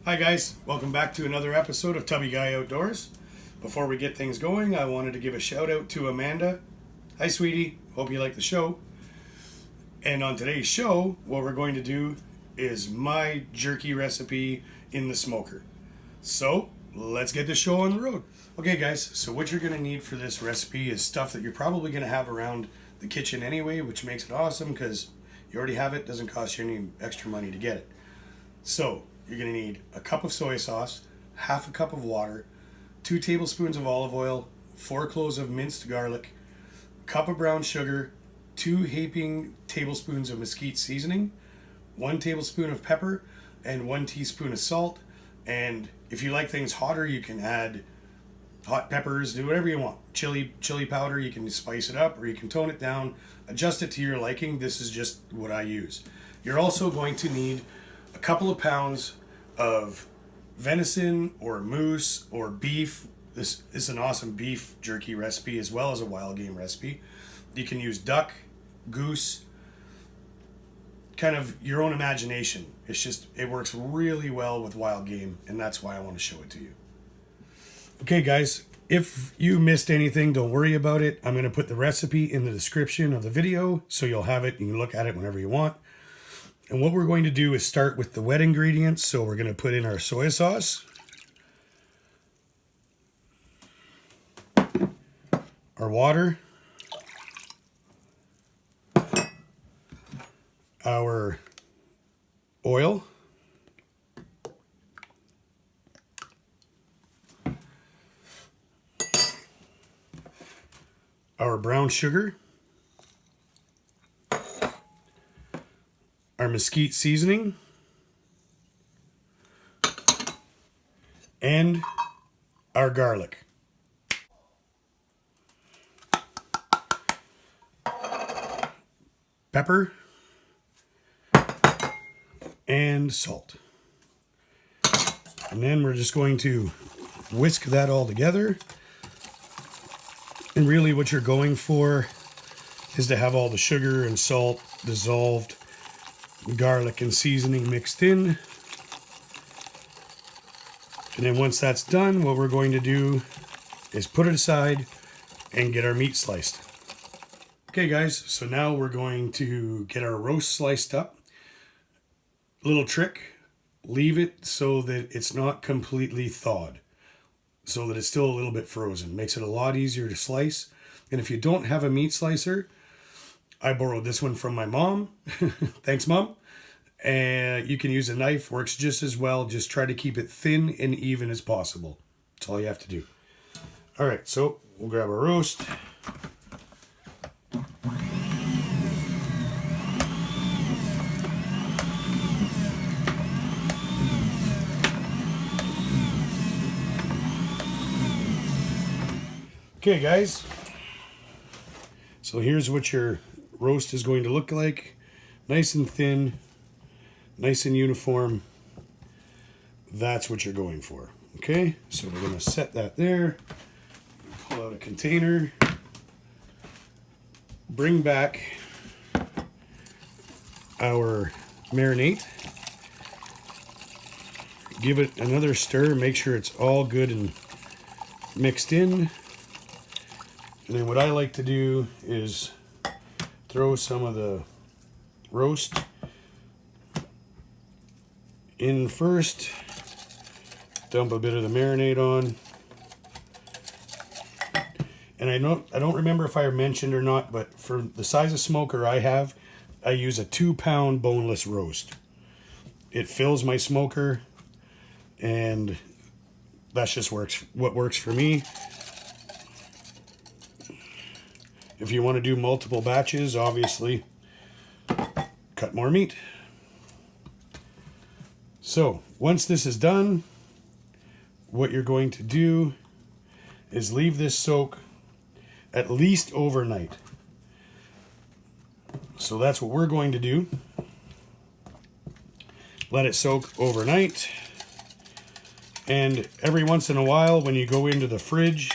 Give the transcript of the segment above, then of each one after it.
Hi guys, welcome back to another episode of Tubby Guy Outdoors. Before we get things going, I wanted to give a shout out to Amanda. Hi sweetie, hope you like the show. And on today's show, what we're going to do is my jerky recipe in the smoker. So, let's get the show on the road. Okay guys, so what you're going to need for this recipe is stuff that you're probably going to have around the kitchen anyway, which makes it awesome because you already have it, doesn't cost you any extra money to get it. So, you're going to need a cup of soy sauce, half a cup of water, 2 tablespoons of olive oil, 4 cloves of minced garlic, a cup of brown sugar, 2 heaping tablespoons of mesquite seasoning, 1 tablespoon of pepper, and 1 teaspoon of salt. And if you like things hotter, you can add hot peppers, do whatever you want. Chili powder, you can spice it up or you can tone it down, adjust it to your liking. This is just what I use. You're also going to need a couple of pounds of venison or moose or beef. This is an awesome beef jerky recipe as well as a wild game recipe. You can use duck, goose, kind of your own imagination. It works really well with wild game, and that's why I want to show it to you. Okay guys, if you missed anything, don't worry about it. I'm going to put the recipe in the description of the video so you'll have it. You can look at it whenever you want. And what we're going to do is start with the wet ingredients. So we're going to put in our soy sauce, our water, our oil, our brown sugar, our mesquite seasoning, and our garlic. Pepper and salt. And then we're just going to whisk that all together. And really what you're going for is to have all the sugar and salt dissolved, garlic and seasoning mixed in. And then once that's done, what we're going to do is put it aside and get our meat sliced. Okay guys, so now we're going to get our roast sliced up. Little trick, leave it so that it's not completely thawed, so that it's still a little bit frozen. Makes it a lot easier to slice. And if you don't have a meat slicer, I borrowed this one from my mom. Thanks, Mom. And you can use a knife, works just as well. Just try to keep it thin and even as possible. That's all you have to do. All right, so we'll grab our roast. Okay, guys. So here's what your roast is going to look like. Nice and thin, nice and uniform. That's what you're going for. Okay, so we're going to set that there. Pull out a container. Bring back our marinade. Give it another stir. Make sure it's all good and mixed in. And then what I like to do is throw some of the roast in first, dump a bit of the marinade on. And I don't remember if I mentioned or not, but for the size of smoker I have, I use a 2-pound boneless roast. It fills my smoker, and that's just what works for me. If you want to do multiple batches, obviously, cut more meat. So, once this is done, what you're going to do is leave this soak at least overnight. So that's what we're going to do. Let it soak overnight. And every once in a while, when you go into the fridge,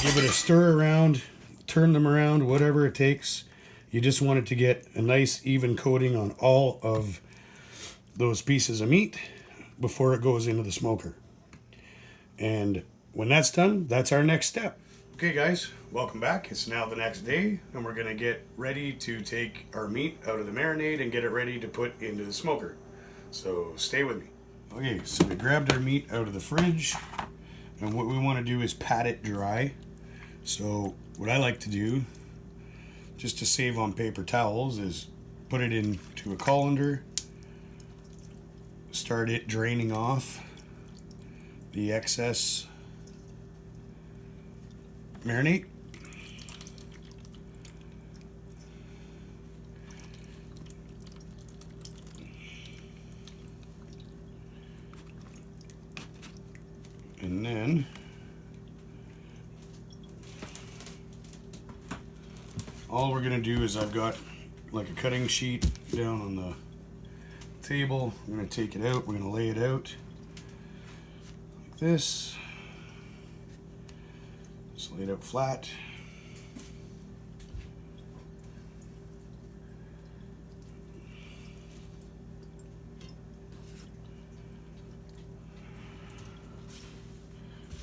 give it a stir around, turn them around, whatever it takes, You just want it to get a nice even coating on all of those pieces of meat before it goes into the smoker. And when that's done, that's our next step. Okay guys, welcome back. It's now the next day and we're gonna get ready to take our meat out of the marinade and get it ready to put into the smoker. So stay with me. Okay, so we grabbed our meat out of the fridge and what we want to do is pat it dry. So what I like to do, just to save on paper towels, is put it into a colander, start it draining off the excess marinade. And then all we're gonna do is I've got like a cutting sheet down on the table. I'm gonna take it out, we're gonna lay it out like this. Just lay it out flat.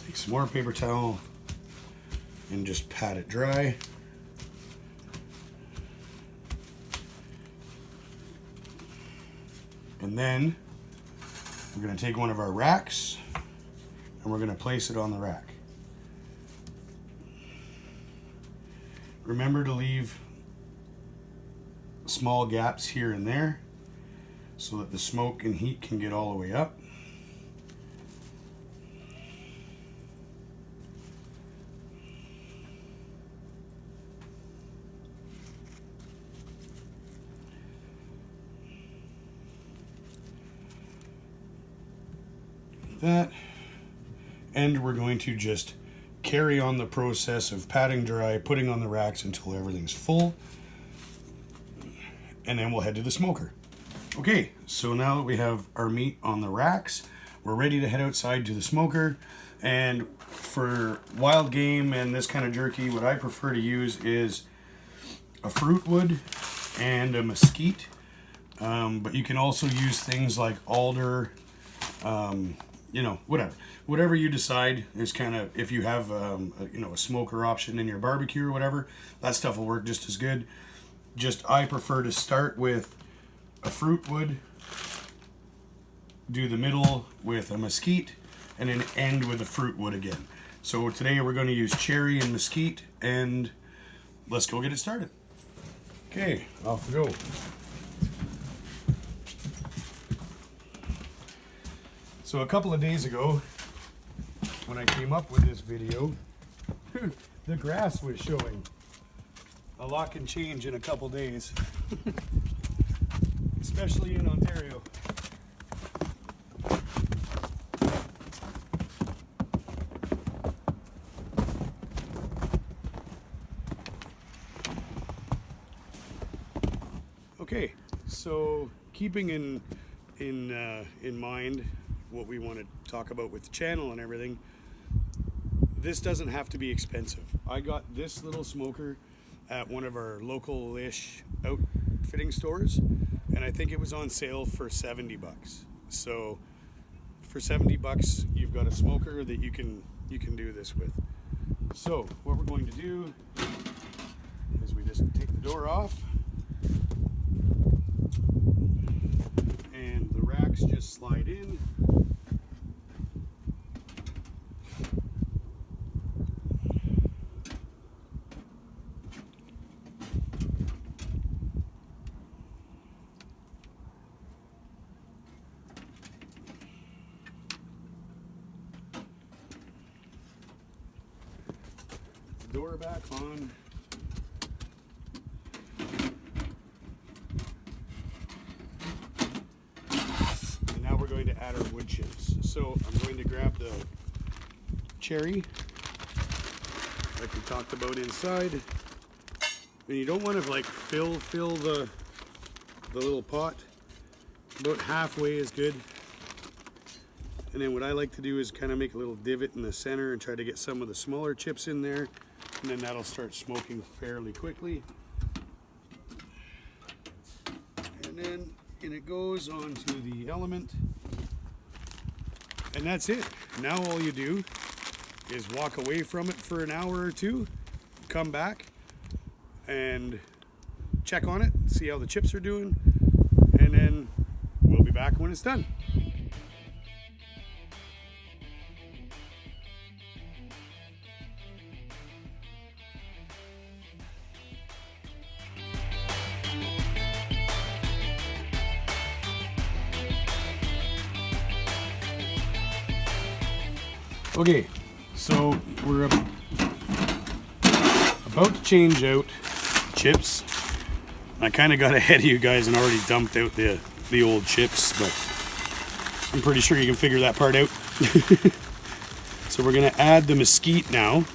Take some more paper towel and just pat it dry. And then we're going to take one of our racks and we're going to place it on the rack. Remember to leave small gaps here and there so that the smoke and heat can get all the way up. That, and we're going to just carry on the process of patting dry, putting on the racks until everything's full, and then we'll head to the smoker. Okay, so now that we have our meat on the racks, we're ready to head outside to the smoker. And for wild game and this kind of jerky, what I prefer to use is a fruit wood and a mesquite, but you can also use things like alder, you know, whatever you decide is kind of, if you have a smoker option in your barbecue or whatever, that stuff will work just as good. Just I prefer to start with a fruit wood, do the middle with a mesquite, and then end with a fruit wood again. So today we're going to use cherry and mesquite, and let's go get it started. Okay, off we go. So a couple of days ago, when I came up with this video, the grass was showing. A lot can change in a couple days, especially in Ontario. Okay, so keeping in mind what we want to talk about with the channel and everything, this doesn't have to be expensive. I got this little smoker at one of our local-ish outfitting stores, and I think it was on sale for 70 bucks. So for 70 bucks, you've got a smoker that you can do this with. So what we're going to do is we just take the door off, and the racks just slide in. Door back on. And now we're going to add our wood chips. So I'm going to grab the cherry, like we talked about inside. And you don't want to like fill the little pot. About halfway is good. And then what I like to do is kind of make a little divot in the center and try to get some of the smaller chips in there. And then that'll start smoking fairly quickly. and then it goes onto the element, and that's it. Now all you do is walk away from it for an hour or two, come back and check on it, see how the chips are doing, and then we'll be back when it's done. Okay, so we're about to change out chips. I kind of got ahead of you guys and already dumped out the old chips, but I'm pretty sure you can figure that part out. So we're gonna add the mesquite now.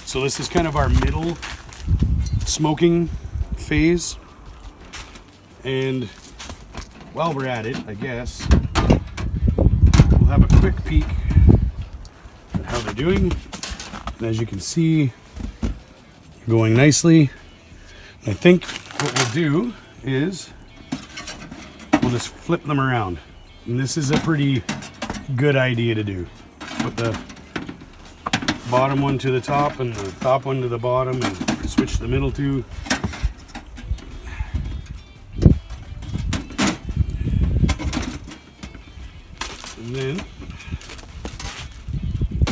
So this is kind of our middle smoking phase. And while we're at it, I guess, we'll have a quick peek at how they're doing. And as you can see, going nicely. I think what we'll do is we'll just flip them around. And this is a pretty good idea to do. Put the bottom one to the top and the top one to the bottom and switch the middle two. And then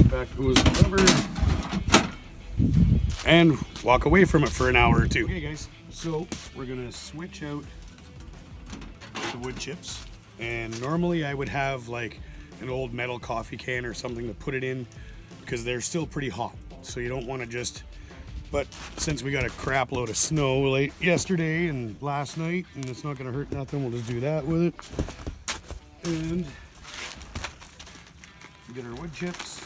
back goes the cover and walk away from it for an hour or two. Okay guys, so we're gonna switch out the wood chips, and normally I would have like an old metal coffee can or something to put it in because they're still pretty hot, so you don't want to just, but since we got a crap load of snow late yesterday and last night and it's not gonna hurt nothing, we'll just do that with it. And get our wood chips.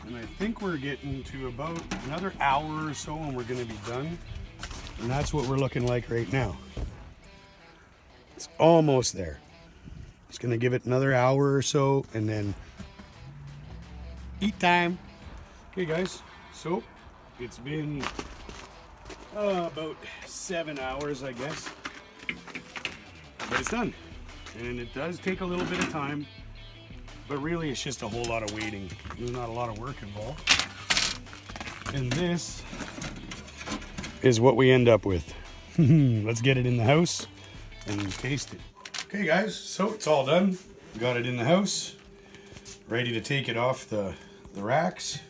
And I think we're getting to about another hour or so and we're going to be done. And that's what we're looking like right now. It's almost there. It's going to give it another hour or so and then eat time. Okay guys, so it's been about 7 hours, I guess, but it's done. And it does take a little bit of time, but really it's just a whole lot of waiting. There's not a lot of work involved. And this is what we end up with. Let's get it in the house and taste it. Okay guys, so it's all done. We got it in the house, ready to take it off the racks.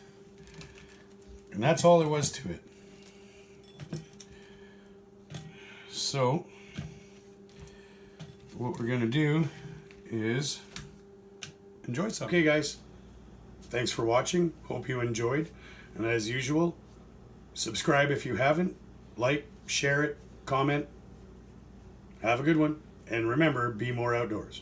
And that's all there was to it. So what we're gonna do is enjoy some. Okay guys, thanks for watching. Hope you enjoyed. And as usual, subscribe if you haven't, like, share it, comment. Have a good one. And remember, be more outdoors.